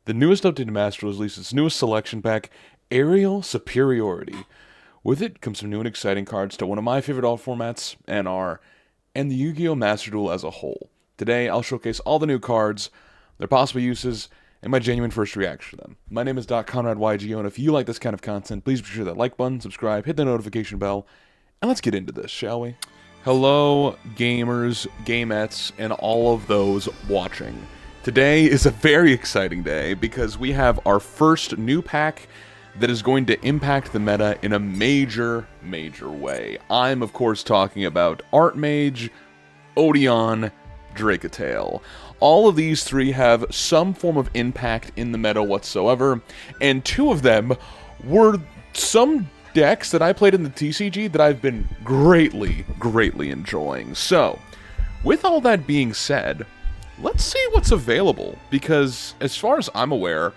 the newest updated Master Duel released its newest selection pack, Aerial Superiority. With it comes some new and exciting cards to one of my favorite alt formats, NR, and the Yu-Gi-Oh! Master Duel as a whole. Today, I'll showcase all the new cards, their possible uses, and my genuine first reaction to them. My name is Doc Conrad YGO, and if you like this kind of content, please be sure that like button, subscribe, hit the notification bell, and let's get into this, shall we? Hello, gamers, gamettes, and all of those watching. Today is a very exciting day because we have our first new pack that is going to impact the meta in a major way. I'm, of course, talking about Artmage, Odion, Dracotail. All of these three have some form of impact in the meta whatsoever, and two of them were some decks that I played in the TCG that I've been greatly enjoying. So, with all that being said, let's see what's available, because as far as I'm aware,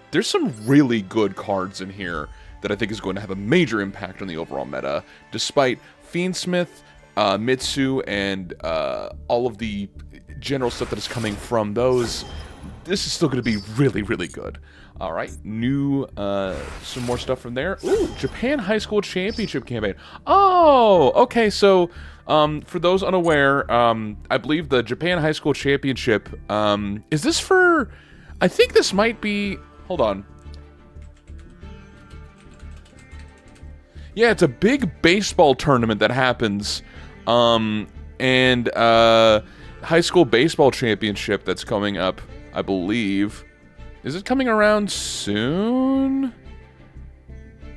there's some really good cards in here that I think is going to have a major impact on the overall meta, despite Fiendsmith, Mitsu, and all of the general stuff that is coming from those. This is still going to be really good. Alright, some more stuff from there. Ooh, Japan High School Championship campaign. Oh, okay, so, for those unaware, I believe the Japan High School Championship, is this for, I think this might be, hold on. Yeah, it's a big baseball tournament that happens, and, High School Baseball Championship that's coming up, I believe. Is it coming around soon?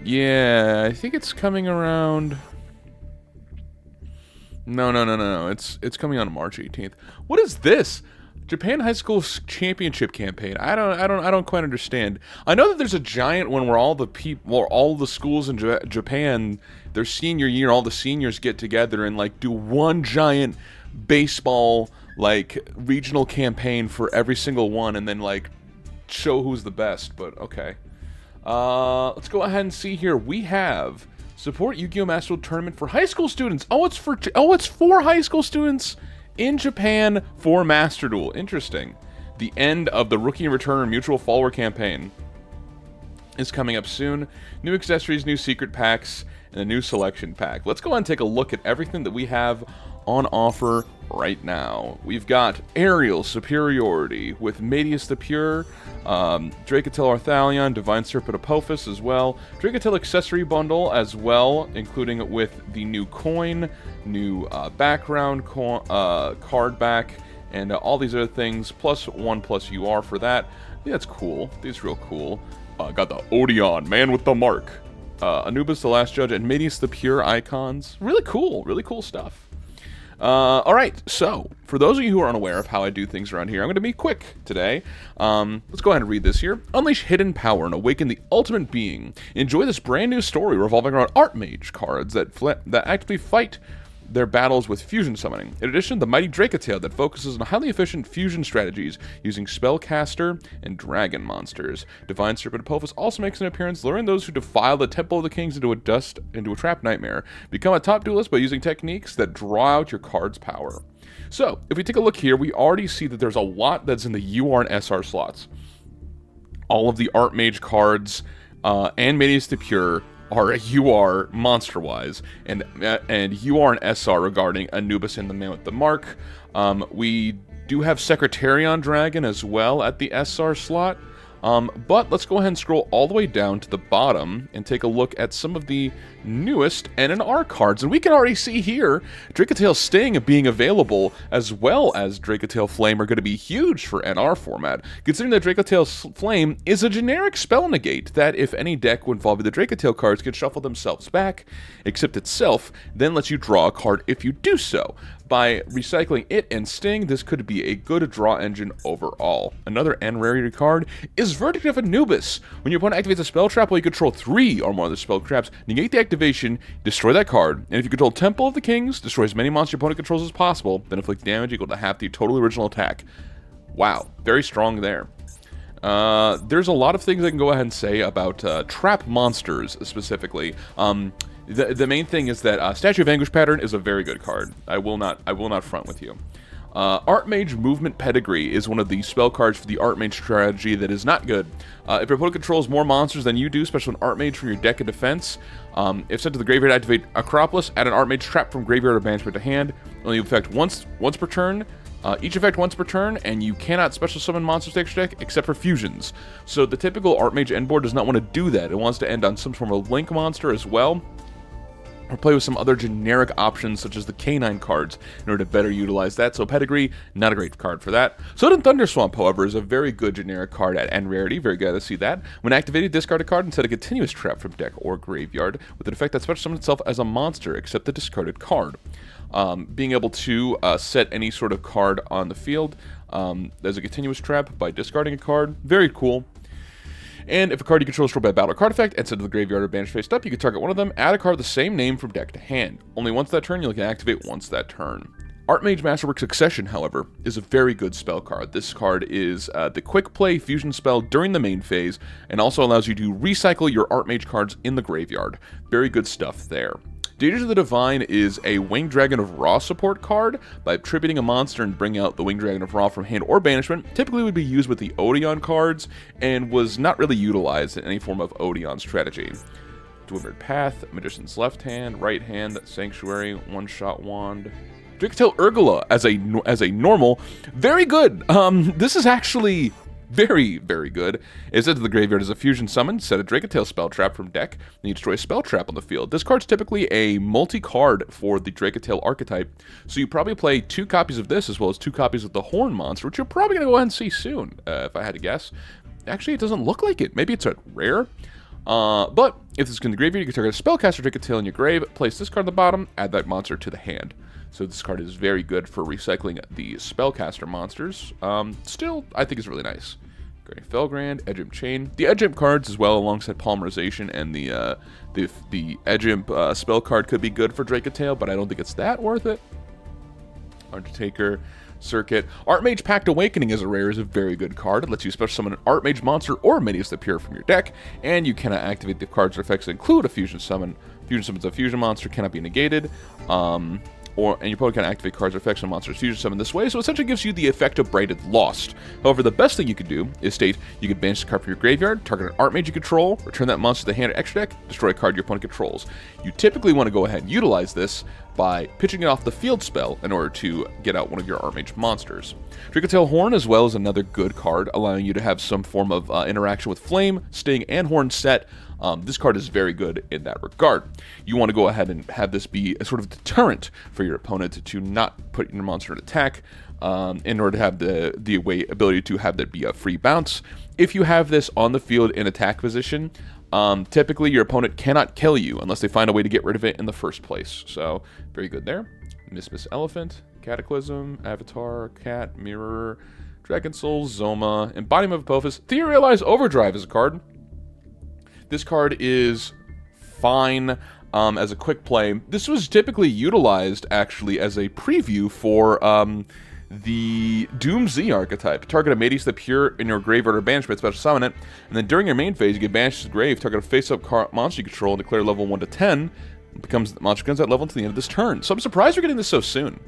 Yeah, I think it's coming around. No. It's coming on March 18th. What is this? Japan High School Championship campaign. I don't quite understand. I know that there's a giant one where all the schools in Japan, their senior year, all the seniors get together and like do one giant baseball like regional campaign for every single one, and then like show who's the best. But okay, let's go ahead and see here. We have support Yu-Gi-Oh! Master Duel tournament for high school students. It's for high school students in Japan for Master Duel. Interesting. The end of the Rookie and Returner Mutual Follower campaign is coming up soon. New accessories, new secret packs, and a new selection pack. Let's go ahead and take a look at everything that we have on offer right now. We've got Aerial Superiority with Medius the Pure, Dracotail Arthalion, Divine Serpent Apophis as well, Dracotail accessory bundle as well, including with the new coin, new background card back, and all these other things, +1 UR for that. Yeah, that's cool. These real cool. Got the Odion, Man with the Mark, Anubis the Last Judge, and Medius the Pure icons. Really cool stuff. Alright, so, for those of you who are unaware of how I do things around here, I'm going to be quick today. Let's go ahead and read this here. Unleash hidden power and awaken the ultimate being. Enjoy this brand new story revolving around Artmage cards that actively fight their battles with fusion summoning. In addition, the mighty Dracotail that focuses on highly efficient fusion strategies using Spellcaster and Dragon monsters. Divine Serpent Apophis also makes an appearance, luring those who defile the Temple of the Kings into a trap nightmare. Become a top duelist by using techniques that draw out your card's power. So, if we take a look here, we already see that there's a lot that's in the UR and SR slots. All of the Artmage cards and Medius the Pure are UR monster-wise, and UR and SR regarding Anubis and the Man with the Mark. We do have Secretarion Dragon as well at the SR slot. But let's go ahead and scroll all the way down to the bottom and take a look at some of the newest NR cards. And we can already see here, Dracotail Sting being available, as well as Dracotail Flame, are going to be huge for NR format, considering that Dracotail Flame is a generic spell negate that, if any deck involving the Dracotail cards can shuffle themselves back, except itself, then lets you draw a card if you do so. By recycling it and Sting, this could be a good draw engine overall. Another N rarity card is Verdict of Anubis. When your opponent activates a spell trap while you control 3 or more of the spell traps, negate the activation, destroy that card, and if you control Temple of the Kings, destroy as many monsters your opponent controls as possible, then inflict damage equal to half the total original attack. Wow, very strong there. There's a lot of things I can go ahead and say about trap monsters specifically. The main thing is that Statue of Anguish pattern is a very good card. I will not front with you. Artmage Movement Pedigree is one of the spell cards for the Artmage strategy that is not good. If your opponent controls more monsters than you do, especially an Artmage from your deck of defense, if sent to the graveyard, activate Acropolis, add an Artmage trap from graveyard or banishment to hand. Only effect once per turn. Each effect once per turn, and you cannot special summon monsters to extra deck except for fusions. So the typical Artmage end board does not want to do that. It wants to end on some form of link monster as well, or play with some other generic options such as the Canine cards in order to better utilize that. So Pedigree, not a great card for that. Sudden Thunderswamp, however, is a very good generic card at N rarity. Very glad to see that. When activated, discard a card and set a continuous trap from deck or graveyard with an effect that special summons itself as a monster except the discarded card. Being able to set any sort of card on the field as a continuous trap by discarding a card, very cool. And if a card you control is destroyed by a battle or card effect and sent to the graveyard or banished face up, you can target one of them, add a card with the same name from deck to hand. Only once that turn, you can activate once that turn. Artmage Masterwork Succession, however, is a very good spell card. This card is the quick play fusion spell during the main phase, and also allows you to recycle your Artmage cards in the graveyard. Very good stuff there. Daughters of the Divine is a Winged Dragon of Ra support card. By attributing a monster and bring out the Winged Dragon of Ra from hand or banishment, typically would be used with the Odion cards, and was not really utilized in any form of Odion strategy. Dweavered Path, Magician's Left Hand, Right Hand, Sanctuary, One-Shot Wand. Dracotail Urgula as a normal, very good. This is actually very, very good. It's sent to the graveyard as a fusion summon, set a Dracotail spell trap from deck, and you destroy a spell trap on the field. This card's typically a multi-card for the Dracotail archetype, so you probably play 2 copies of this as well as 2 copies of the Horn monster, which you're probably going to go ahead and see soon, if I had to guess. Actually, it doesn't look like it. Maybe it's a rare. But if it's in the graveyard, you can target a Spellcaster Dracotail in your grave, place this card on the bottom, add that monster to the hand. So this card is very good for recycling the Spellcaster monsters. Still, I think it's really nice. Great Felgrand, Edge Imp Chain. The Edge Imp cards as well, alongside Polymerization and the Edge Imp spell card could be good for Dracotail, but I don't think it's that worth it. Undertaker, Circuit. Artmage Pact Awakening as a rare is a very good card. It lets you special summon an Artmage monster or minions that appear from your deck, and you cannot activate the cards or effects that include a fusion summon. Fusion summons a fusion monster, cannot be negated. And your opponent can activate cards or effects on monsters fusion summon this way, so essentially gives you the effect of Braided Lost. However, the best thing you could do is state you can banish the card from your graveyard, target an Artmage you control, return that monster to the hand or extra deck, destroy a card your opponent controls. You typically want to go ahead and utilize this by pitching it off the field spell in order to get out one of your Artmage monsters. Dracotail Horn as well is another good card, allowing you to have some form of interaction with Flame, Sting, and Horn set. This card is very good in that regard. You want to go ahead and have this be a sort of deterrent for your opponent to not put your monster in attack, in order to have the ability to have that be a free bounce. If you have this on the field in attack position, typically your opponent cannot kill you unless they find a way to get rid of it in the first place. So, very good there. Miss Elephant, Cataclysm, Avatar, Cat, Mirror, Dragon Soul, Zoma, Embodiment of Apophis. Theorealize Overdrive is a card. This card is fine as a quick play. This was typically utilized, actually, as a preview for the Doom Z archetype. Target a Medes the Pure in your graveyard or banishment, special summon it, and then during your main phase, you get banished to the grave, target a face-up monster you control, and declare level 1 to 10. The monster becomes that level until the end of this turn. So I'm surprised we're getting this so soon.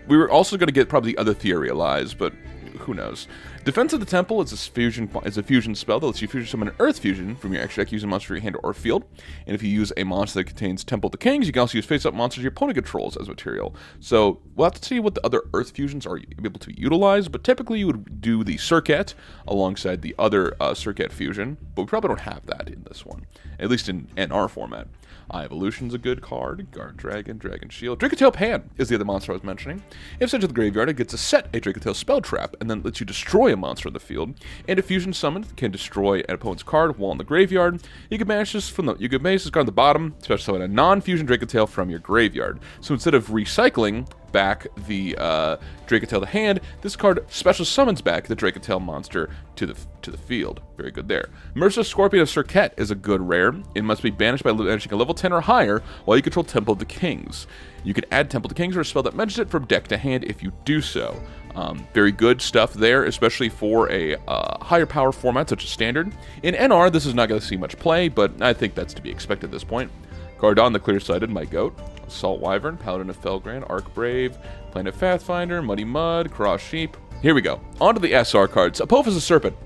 We were also going to get probably the other Theorealize, but who knows. Defense of the Temple is a fusion spell that lets you fusion summon an Earth Fusion from your extra deck using a monster in your hand or field. And if you use a monster that contains Temple of the Kings, you can also use face-up monsters your opponent controls as material. So we'll have to see what the other Earth Fusions are able to utilize, but typically you would do the Circuit alongside the other Circuit Fusion, but we probably don't have that in this one, at least in our format. Evolution's a good card. Guard Dragon, Dragon Shield. Dracotail Pan is the other monster I was mentioning. If sent to the graveyard, it gets to set a Dracotail spell trap, and then lets you destroy a monster in the field. And if fusion summoned, can destroy an opponent's card while in the graveyard. You can banish this card on the bottom, special summon a non-fusion Dracotail from your graveyard. So instead of recycling back the Dracotail to hand, this card special summons back the Dracotail monster to the field. Very good there. Merciless Scorpion of Circuit is a good rare. It must be banished by banishing a level 10 or higher while you control Temple of the Kings. You can add Temple of the Kings or a spell that mentions it from deck to hand if you do so. Very good stuff there, especially for a higher power format such as Standard. In NR, this is not going to see much play, but I think that's to be expected at this point. Gardon the Clear-Sighted, my goat. Assault Wyvern, Paladin of Felgrand, Arc Brave, Planet Pathfinder, Muddy Mud, Cross Sheep. Here we go. On to the SR cards. Apophis the Serpent.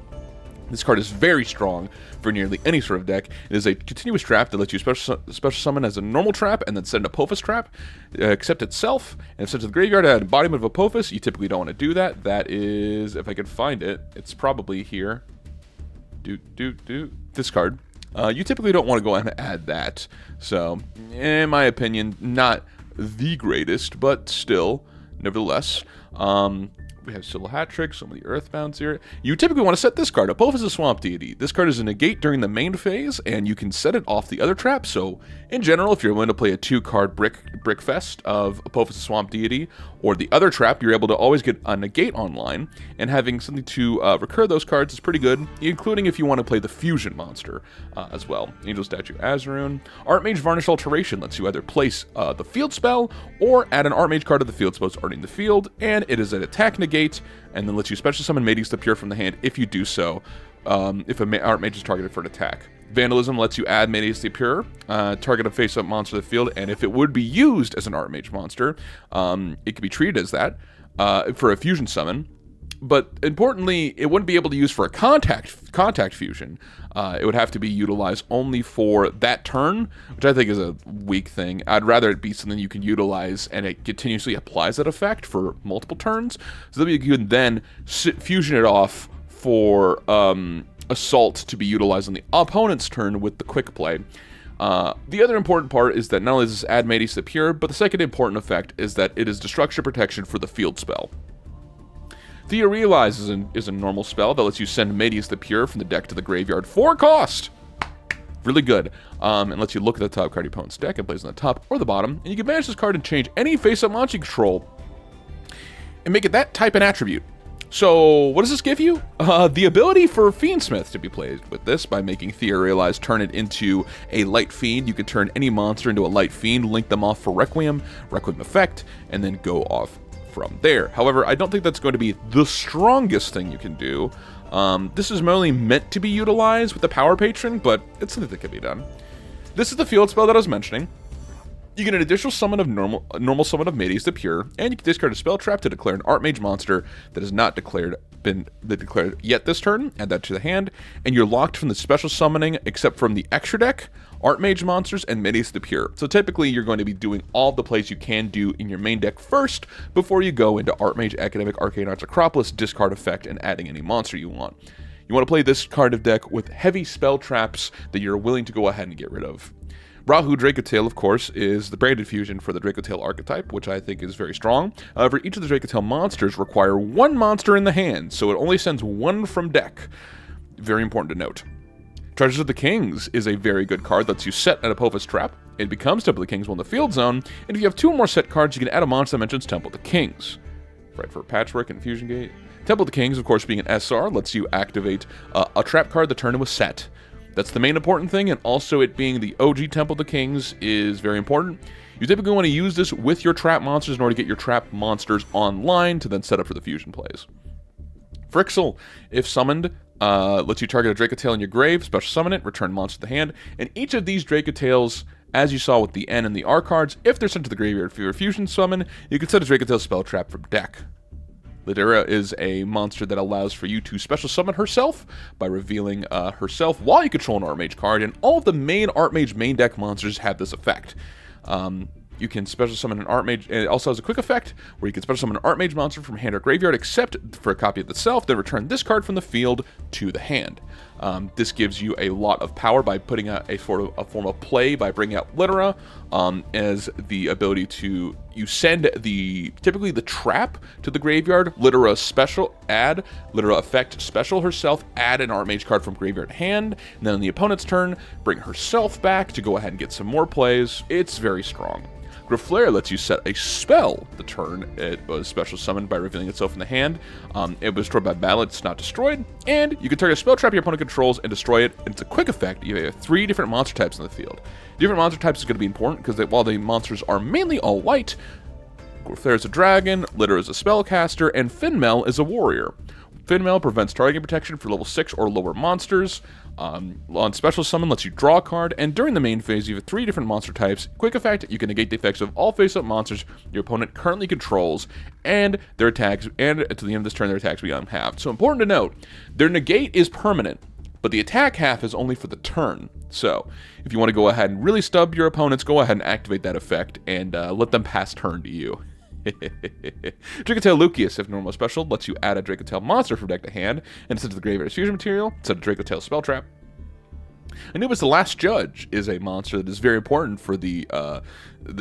This card is very strong for nearly any sort of deck. It is a continuous trap that lets you special summon as a normal trap and then send an Apophis trap, except itself, and if sent to the graveyard at embodiment of Apophis. You typically don't want to do that. That is, if I can find it, it's probably here. This card. You typically don't want to go ahead and add that. So, in my opinion, not the greatest, but still, nevertheless. We have Sybil Hat-Trick, some of the Earthbounds here. You typically want to set this card. Apophis is a Swamp Deity. This card is a negate during the main phase, and you can set it off the other trap. So, in general, if you're willing to play a 2-card brick fest of Apophis the Swamp Deity, or the other trap, you're able to always get a negate online, and having something to recur those cards is pretty good, including if you want to play the Fusion monster as well. Angel Statue Azaroon. Artmage Varnish Alteration lets you either place the field spell, or add an Artmage card to the field spell that's already in the field, and it is an attack negate, and then lets you special summon Medes the Pure from the hand if you do so, if an Artmage is targeted for an attack. Vandalism lets you add Medes the Pure, target a face-up monster to the field, and if it would be used as an Artmage monster, it could be treated as that for a fusion summon. But importantly, it wouldn't be able to use for a contact fusion. It would have to be utilized only for that turn, which I think is a weak thing. I'd rather it be something you can utilize and it continuously applies that effect for multiple turns, so that you can then fusion it off for Assault to be utilized on the opponent's turn with the quick play. The other important part is that not only does this add Medes the Pure, but the second important effect is that it is destruction protection for the field spell. Thea Realize is a normal spell that lets you send Medes the Pure from the deck to the graveyard for cost. Really good. And lets you look at the top card of your opponent's deck and plays on the top or the bottom. And you can manage this card and change any face-up monster you control and make it that type and attribute. So, what does this give you? The ability for Fiendsmith to be played with this by making Thea Realize turn it into a Light Fiend. You can turn any monster into a Light Fiend, link them off for Requiem effect, and then go off from there. However, I don't think that's going to be the strongest thing you can do. This is merely meant to be utilized with the Power Patron, but it's something that can be done. This is the field spell that I was mentioning. You get an additional summon of normal summon of Medes the Pure, and you can discard a spell trap to declare an Artmage monster that is not been declared yet this turn. Add that to the hand, and you're locked from the special summoning except from the extra deck, Artmage monsters, and Medes the Pure. So typically you're going to be doing all the plays you can do in your main deck first before you go into Artmage, Academic, Arcane Arts, Acropolis, discard effect, and adding any monster you want. You want to play this card of deck with heavy spell traps that you're willing to go ahead and get rid of. Rahu Dracotail, of course, is the branded fusion for the Dracotail archetype, which I think is very strong. However, each of the Dracotail monsters require one monster in the hand, so it only sends one from deck. Very important to note. Treasures of the Kings is a very good card that lets you set an Apophis trap. It becomes Temple of the Kings while in the field zone, and if you have 2 or more set cards, you can add a monster that mentions Temple of the Kings. Right, for Patchwork and Fusion Gate. Temple of the Kings, of course, being an SR, lets you activate a trap card the turn it was set. That's the main important thing, and also it being the OG Temple of the Kings is very important. You typically want to use this with your trap monsters in order to get your trap monsters online to then set up for the fusion plays. Phrixel, if summoned, lets you target a Dracotail in your grave, special summon it, return monster to the hand, and each of these Dracotails, as you saw with the N and the R cards, if they're sent to the graveyard for your fusion summon, you can set a Dracotail spell trap from deck. Lidera is a monster that allows for you to special summon herself by revealing herself while you control an Artmage card, and all of the main Artmage main deck monsters have this effect. You can special summon an Artmage, and it also has a quick effect where you can special summon an Artmage monster from hand or graveyard, except for a copy of itself, then return this card from the field to the hand. This gives you a lot of power by putting out a form of play by bringing out Lidera, as the ability to send typically the trap to the graveyard, Lidera special, add Lidera effect special herself, add an Artmage card from graveyard hand, and then on the opponent's turn, bring herself back to go ahead and get some more plays. It's very strong. Griflair lets you set a spell the turn it was special summoned by revealing itself in the hand. It was destroyed by battle, it's not destroyed. And you can target a spell trap your opponent controls and destroy it. And it's a quick effect. You have 3 different monster types in the field. Different monster types is going to be important because while the monsters are mainly all white, Griflair is a dragon, Lidera is a spellcaster, and Finmel is a warrior. Finmail prevents target protection for level 6 or lower monsters. On special summon lets you draw a card, and during the main phase you have 3 different monster types. Quick effect, you can negate the effects of all face-up monsters your opponent currently controls, and their attacks, and to the end of this turn their attacks become halved. So important to note, their negate is permanent, but the attack half is only for the turn. So if you want to go ahead and really stub your opponents, go ahead and activate that effect and let them pass turn to you. Dracotail Lucius, if normal special, lets you add a Dracotail monster from deck to hand and send to the graveyard as fusion material. Set a Dracotail spell trap. Anubis the Last Judge is a monster that is very important for the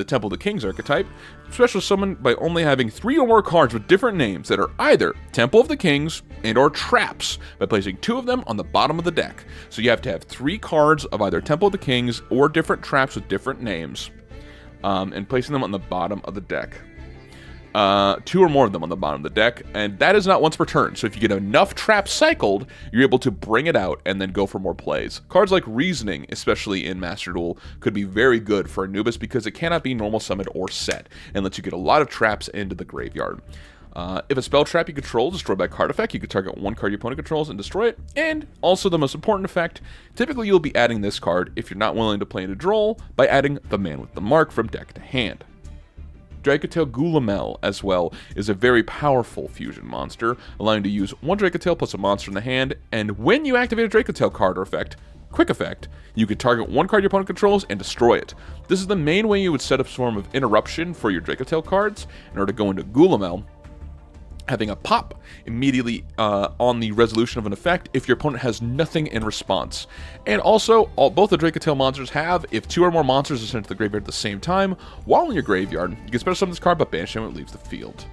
Temple of the Kings archetype. Special summon by only having 3 or more cards with different names that are either Temple of the Kings and or traps by placing 2 of them on the bottom of the deck. So you have to have 3 cards of either Temple of the Kings or different traps with different names and placing them on the bottom of the deck. 2 or more of them on the bottom of the deck, and that is not once per turn. So if you get enough traps cycled, you're able to bring it out and then go for more plays. Cards like Reasoning, especially in Master Duel, could be very good for Anubis because it cannot be normal summoned or set, and lets you get a lot of traps into the graveyard. If a spell trap you control is destroyed by a card effect, you can target 1 card your opponent controls and destroy it. And also the most important effect, typically you'll be adding this card if you're not willing to play into Droll by adding the Man with the Mark from deck to hand. Dracotail Gulamel, as well, is a very powerful fusion monster, allowing you to use 1 Dracotail plus a monster in the hand, and when you activate a Dracotail card or effect, quick effect, you can target 1 card your opponent controls and destroy it. This is the main way you would set up a form of interruption for your Dracotail cards in order to go into Gulamel, having a pop immediately on the resolution of an effect if your opponent has nothing in response. And also, both the Dracotail monsters have, if 2 or more monsters are sent to the graveyard at the same time, while in your graveyard, you can special summon this card but banish them when it leaves the field.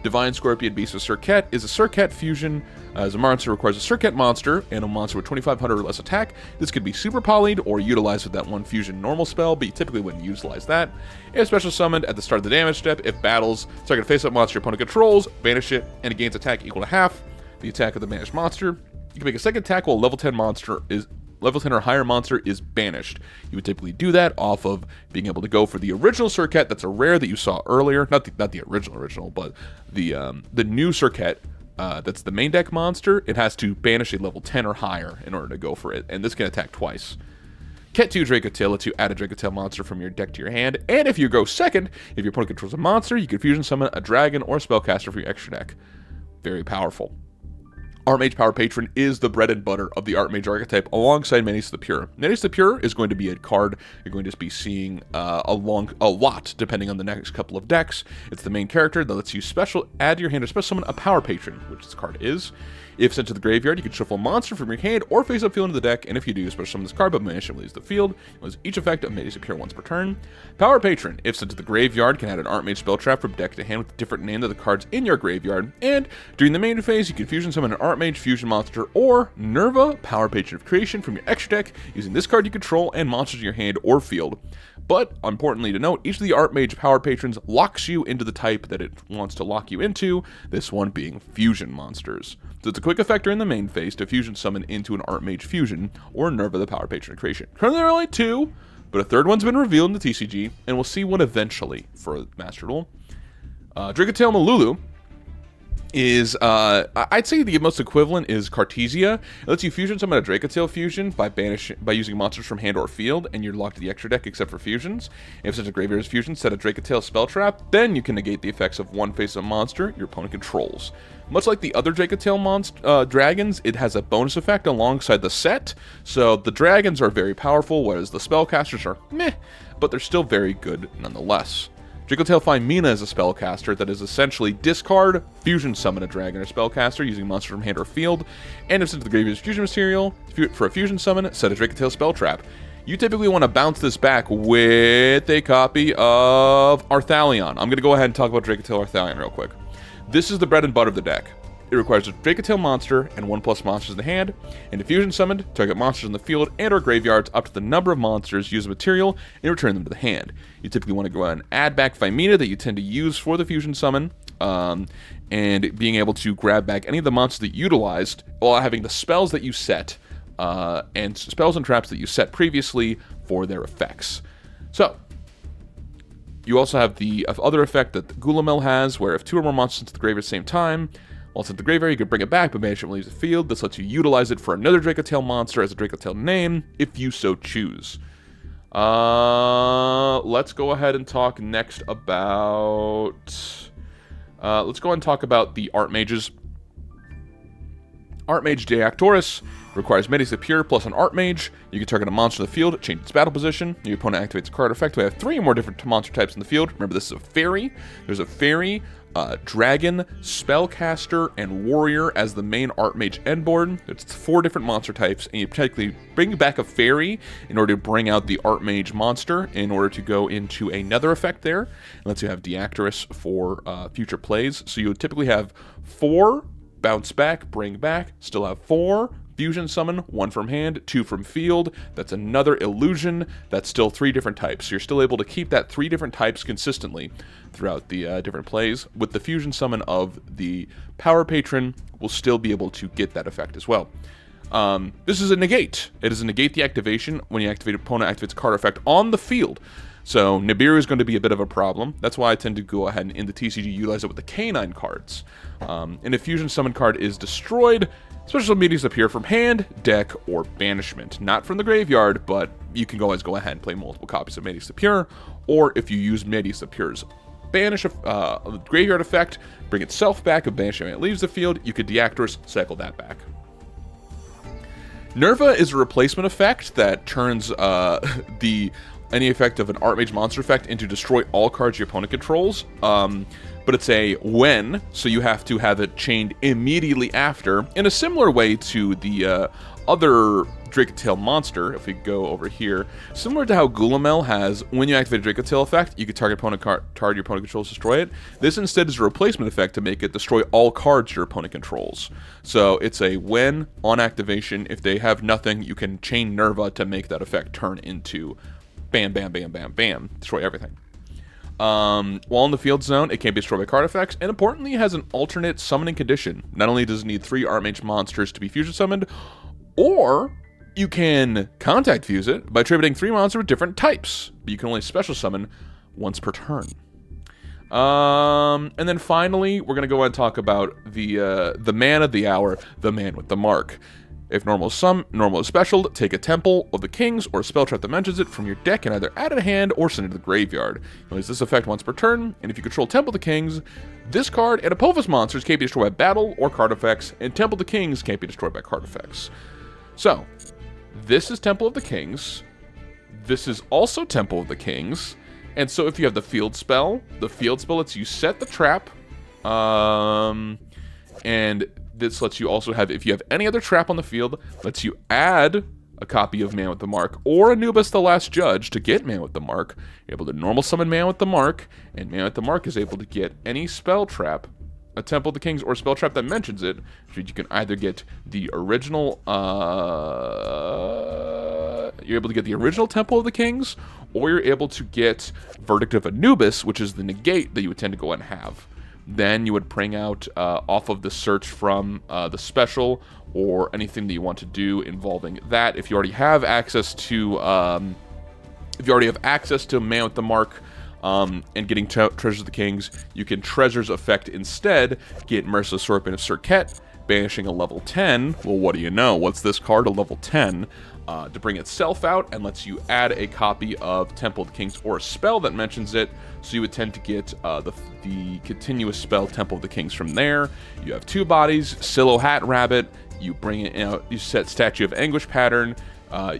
Divine Scorpion Beast of Surket is a Surket fusion. As a monster requires a Surket monster and a monster with 2,500 or less attack. This could be super polyed or utilized with that 1 fusion normal spell, but you typically wouldn't utilize that. If special summoned at the start of the damage step, if battles, target a face-up monster your opponent controls, banish it, and it gains attack equal to half the attack of the banished monster. You can make a second attack while a level 10 or higher monster is banished. You would typically do that off of being able to go for the original Surket. That's a rare that you saw earlier, not the original, but the new Surket. That's the main deck monster. It has to banish a level 10 or higher in order to go for it, and this can attack twice. Ket 2 Dracotail lets you add a Dracotail monster from your deck to your hand, and if you go second, if your opponent controls a monster, you can fusion summon a dragon or spellcaster for your extra deck. Very powerful. Artmage Power Patron is the bread and butter of the Artmage archetype alongside Menace the Pure. Menace the Pure is going to be a card you're going to be seeing a lot depending on the next couple of decks. It's the main character that lets you add to your hand or special summon a Power Patron, which this card is. If sent to the graveyard, you can shuffle a monster from your hand or face up field into the deck, and if you do, special summon this card but banish it leaves the field. It was each effect of Menace the Pure once per turn. Power Patron, if sent to the graveyard, can add an Artmage spell trap from deck to hand with a different name to the cards in your graveyard, and during the main phase, you can fusion summon an Artmage fusion monster or Nerva, Power Patron of Creation, from your extra deck using this card you control and monsters in your hand or field. But, importantly to note, each of the Artmage Power Patrons locks you into the type that it wants to lock you into, this one being fusion monsters. So it's a quick effect during the main phase to fusion summon into an Artmage fusion or Nerva the Power Patron of Creation. Currently there are only 2, but a third one's been revealed in the TCG, and we'll see one eventually for Master Duel. Dracotail Malulu is, I'd say the most equivalent is Cartesia. It lets you fusion summon a Dracotail fusion by using monsters from hand or field, and you're locked to the extra deck except for fusions. If such a graveyard's fusion, set a Dracotail spell trap, then you can negate the effects of 1 face-up monster your opponent controls. Much like the other Dracotail dragons, it has a bonus effect alongside the set, so the dragons are very powerful, whereas the spellcasters are meh, but they're still very good nonetheless. Dracotail Phimina is a spellcaster that is essentially discard, fusion summon a dragon or spellcaster using monster from hand or field, and if sent to the graveyard's fusion material, for a fusion summon, set a Dracotail spell trap. You typically want to bounce this back with a copy of Arthalion. I'm going to go ahead and talk about Dracotail Arthalion real quick. This is the bread and butter of the deck. It requires a Dracotail monster and 1+ monsters in the hand, and if fusion summoned, target monsters in the field and or graveyards up to the number of monsters, use a material, and return them to the hand. You typically want to go ahead and add back Phimina that you tend to use for the fusion summon, and being able to grab back any of the monsters that you utilized while having the spells that you set, and spells and traps that you set previously for their effects. So, you also have the other effect that Gulamel has, where if 2 or more monsters into the grave at the same time, While it's at the graveyard, you can bring it back, but banish it when it leaves the field. This lets you utilize it for another Dracotail monster as a Dracotail name, if you so choose. Let's go ahead and talk next about... let's go ahead and talk about the Artmages. Artmage Deactoris requires Metis Superior plus an Artmage. You can target a monster in the field, change its battle position. Your opponent activates a card effect. We have 3 or more different monster types in the field. Remember, this is a fairy. There's a fairy, dragon, spellcaster, and warrior as the main Artmage endboard. It's 4 different monster types, and you technically bring back a fairy in order to bring out the Artmage monster in order to go into another effect there. And lets you have Deactoris for future plays. So you would typically have 4 bounce back, bring back, still have 4, fusion summon, 1 from hand, 2 from field, that's another illusion, that's still 3 different types. So you're still able to keep that 3 different types consistently throughout the different plays. With the fusion summon of the Power Patron, we'll still be able to get that effect as well. This is a negate. It is a negate the activation when you activate opponent activates a card effect on the field. So Nibiru is going to be a bit of a problem. That's why I tend to go ahead and in the TCG utilize it with the Canine cards. And if fusion summon card is destroyed, special abilities appear from hand, deck, or banishment. Not from the graveyard, but you can always go ahead and play multiple copies of Metis Superior, or if you use Metis Superior's banish graveyard effect, bring itself back, and banish it when it leaves the field, you could Deactoris, cycle that back. Nerva is a replacement effect that turns any effect of an Artmage monster effect into destroy all cards your opponent controls. But it's a when, so you have to have it chained immediately after, in a similar way to the other Dracotail monster, if we go over here. Similar to how Gulamel has, when you activate a Dracotail effect, you can target your opponent controls, destroy it. This instead is a replacement effect to make it destroy all cards your opponent controls. So it's a when, on activation, if they have nothing, you can chain Nerva to make that effect turn into bam, bam, bam, bam, bam, destroy everything. While in the field zone, it can be destroyed by card effects, and importantly, it has an alternate summoning condition. Not only does it need 3 Artmage monsters to be fusion summoned, or you can contact fuse it by attributing 3 monsters with different types, but you can only special summon once per turn. And then finally, we're going to go ahead and talk about the man of the hour, the man with the mark. If normal is special, take a Temple of the Kings or a spell trap that mentions it from your deck and either add it to hand or send it to the graveyard. You use this effect once per turn, and if you control Temple of the Kings, this card and Apophis monsters can't be destroyed by battle or card effects, and Temple of the Kings can't be destroyed by card effects. So, this is Temple of the Kings. This is also Temple of the Kings. And so if you have the field spell lets you set the trap, and this lets you also have, if you have any other trap on the field, lets you add a copy of Man with the Mark or Anubis the Last Judge to get Man with the Mark. You're able to normal summon Man with the Mark, and Man with the Mark is able to get any spell trap, a Temple of the Kings, or a spell trap that mentions it. So you can either get the original, you're able to get the original Temple of the Kings, or you're able to get Verdict of Anubis, which is the negate that you would tend to go and have. Then you would bring out off of the search from the special or anything that you want to do involving that. If you already have access to Man with the Mark and getting Treasures of the Kings, you can Treasures effect instead, get Merciless Swordsman of Serket, banishing a level 10. Well, what do you know? What's this card? A level 10. To bring itself out and lets you add a copy of Temple of the Kings or a spell that mentions it. So you would tend to get the continuous spell Temple of the Kings from there. You have 2 bodies, Silo Hat Rabbit. You bring it out. You set Statue of Anguish pattern.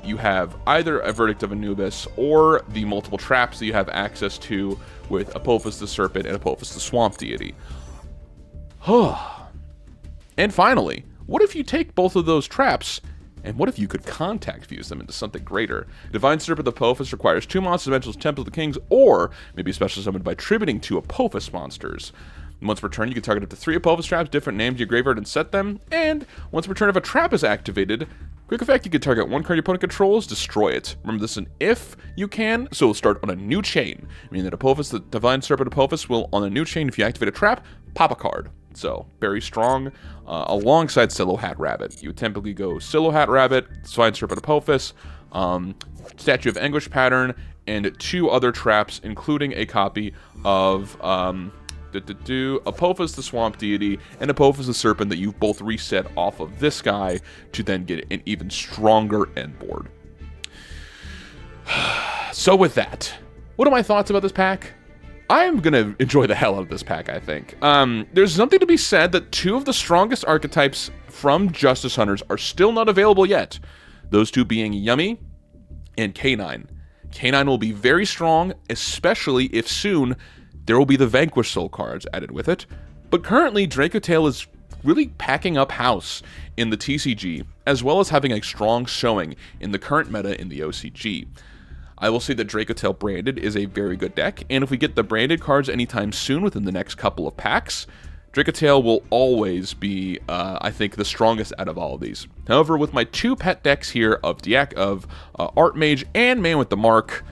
You have either a Verdict of Anubis or the multiple traps that you have access to with Apophis the Serpent and Apophis the Swamp Deity. And finally, what if you take both of those traps, and what if you could contact fuse them into something greater? Divine Serpent of Apophis requires 2 monster dimensionals, Temple of the Kings, or maybe special summoned by attributing 2 Apophis monsters. Once per turn, you can target up to 3 Apophis traps, different names to your graveyard, and set them. And once per turn, if a trap is activated, quick effect, you can target 1 card your opponent controls, destroy it. Remember, this is an if you can, so it'll start on a new chain. Meaning that Apophis, the Divine Serpent of Apophis, will, on a new chain, if you activate a trap, pop a card. So, very strong, alongside Silo Hat Rabbit. You would typically go Silo Hat Rabbit, Divine Serpent of Apophis, Statue of Anguish pattern, and 2 other traps, including a copy of Apophis the Swamp Deity, and Apophis the Serpent that you've both reset off of this guy to then get an even stronger end board. So with that, what are my thoughts about this pack? I'm going to enjoy the hell out of this pack, I think. There's something to be said that 2 of the strongest archetypes from Justice Hunters are still not available yet. Those 2 being Yummy and K9. K9 will be very strong, especially if soon there will be the Vanquish Soul cards added with it. But currently, Dracotail is really packing up house in the TCG, as well as having a strong showing in the current meta in the OCG. I will say that Dracotail Branded is a very good deck, and if we get the Branded cards anytime soon within the next couple of packs, Dracotail will always be, I think, the strongest out of all of these. However, with my 2 pet decks here of Artmage and Man with the Mark,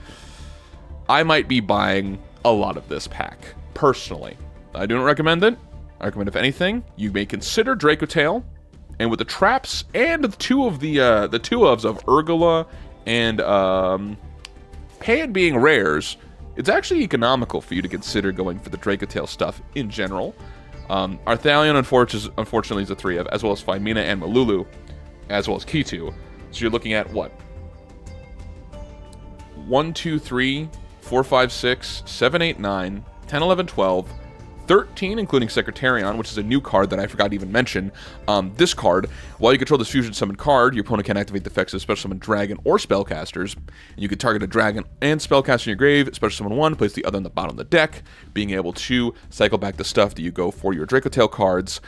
I might be buying a lot of this pack, personally. I do not recommend it. I recommend, if anything, you may consider Dracotail, and with the traps and the 2 of the 2 ofs of Urgula and Pan being rares, it's actually economical for you to consider going for the Dracotail stuff in general. Arthalion, unfortunately, is a 3 of, as well as Phimina and Malulu, as well as Kitu. So you're looking at what? 1, 2, 3, 4, 5, 6, 7, 8, 9, 10, 11, 12, 13, including Secretarion, which is a new card that I forgot to even mention. This card, while you control this fusion summon card, your opponent can activate the effects of special summon dragon or spellcasters. And you can target a dragon and spellcaster in your grave, special summon 1, place the other on the bottom of the deck, being able to cycle back the stuff that you go for your Dracotail cards,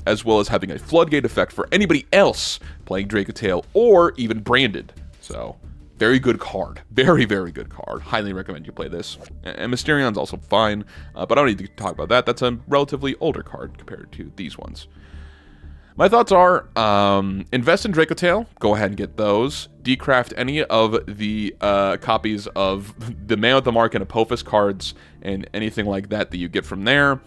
as well as having a floodgate effect for anybody else playing Dracotail or even Branded. So, very good card. Very, very good card. Highly recommend you play this. And Mysterion's also fine, but I don't need to talk about that. That's a relatively older card compared to these ones. My thoughts are, invest in Dracotail. Go ahead and get those. Decraft any of the copies of the Man with the Mark and Apophis cards and anything like that that you get from there.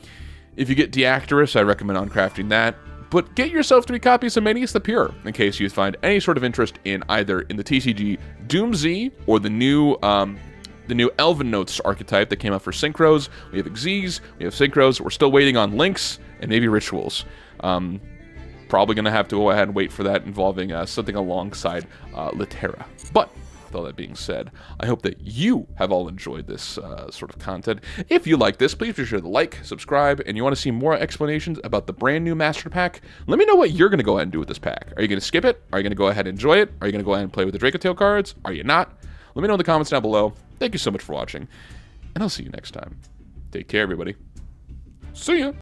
If you get Deactorus, I recommend uncrafting that. But get yourself 3 copies of Manius the Pure, in case you find any sort of interest in either in the TCG Doom Z or the new Elven Notes archetype that came out for Synchros. We have Xyz, we have Synchros. We're still waiting on Links and maybe Rituals. Probably going to have to go ahead and wait for that involving something alongside Litera. But with all that being said, I hope that you have all enjoyed this sort of content. If you like this, please be sure to like, subscribe, and you want to see more explanations about the brand new Master Pack, let me know what you're going to go ahead and do with this pack. Are you going to skip it? Are you going to go ahead and enjoy it? Are you going to go ahead and play with the Dracotail cards? Are you not? Let me know in the comments down below. Thank you so much for watching, and I'll see you next time. Take care, everybody. See ya!